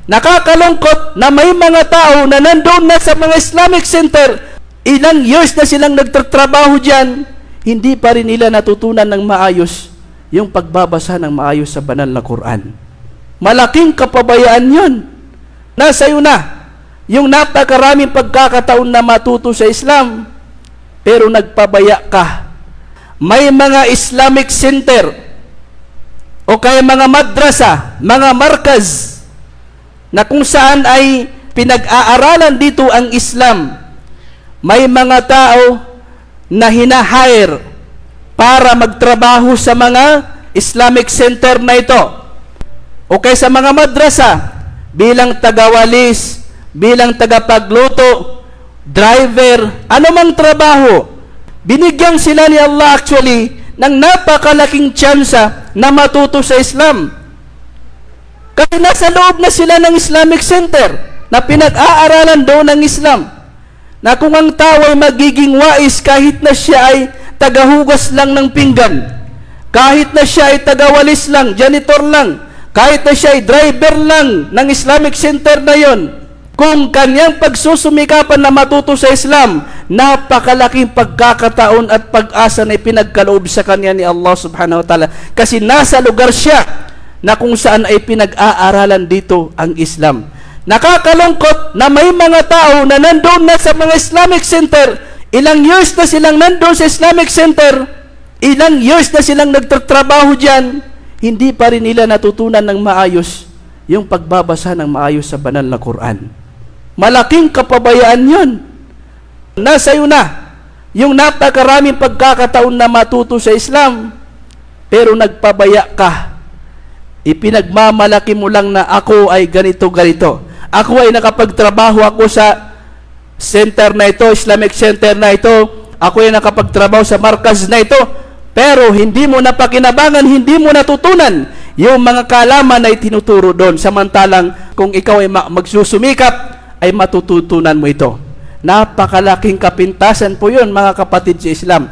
Nakakalungkot na may mga tao na nandun na sa mga Islamic Center, ilang years na silang nagtatrabaho dyan, hindi pa rin nila natutunan ng maayos yung pagbabasa ng maayos sa banal na Quran. Malaking kapabayaan yun. Nasa iyo na yung napakaraming pagkakataon na matuto sa Islam, pero nagpabaya ka. May mga Islamic Center o kaya mga madrasa, mga markaz, na kung saan ay pinag-aaralan dito ang Islam. May mga tao na hinahire para magtrabaho sa mga Islamic Center na ito o kaya sa mga madrasa bilang tagawalis, bilang tagapagluto, driver, anumang trabaho. Binigyan sila ni Allah actually ng napakalaking tsansa na matuto sa Islam. Kasi nasa loob na sila ng Islamic Center na pinag-aaralan doon ng Islam. Na kung ang tao ay magiging wais kahit na siya ay tagahugas lang ng pinggan, kahit na siya ay tagawalis lang, janitor lang, kahit na siya ay driver lang ng Islamic Center na yon, kung kanyang pagsusumikapan na matuto sa Islam, napakalaking pagkakataon at pag-asa na ipinagkaloob sa kanya ni Allah subhanahu wa ta'ala. Kasi nasa lugar siya na kung saan ay pinag-aaralan dito ang Islam. Nakakalungkot na may mga tao na nandun na sa mga Islamic Center, ilang years na silang nandun sa Islamic Center, ilang years na silang nagtatrabaho dyan, hindi pa rin nila natutunan ng maayos yung pagbabasa ng maayos sa banal na Quran. Malaking kapabayaan yun. Nasa iyo na yung napakaraming pagkakataon na matuto sa Islam, pero nagpabaya ka. Ipinagmamalaki mo lang na ako ay ganito-ganito. Ako ay nakapagtrabaho ako sa center na ito, Islamic Center na ito. Ako ay nakapagtrabaho sa markaz na ito. Pero hindi mo napakinabangan, hindi mo natutunan yung mga kalaman na itinuturo doon. Samantalang kung ikaw ay magsusumikap, ay matututunan mo ito. Napakalaking kapintasan po yun, mga kapatid sa Islam.